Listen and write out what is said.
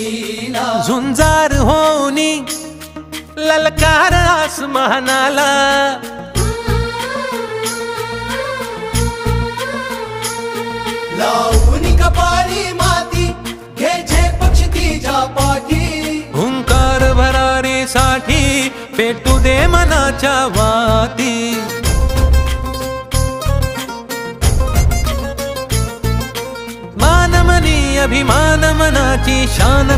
लीला झुंजार होनी ललकार आसमानाला लावून कपाळी माती घ्यायचे पक्षी तिच्या पाठी हुंकार भरारीसाठी पेटू दे मनाच्या वाती मानमनी अभिमान मनाची शान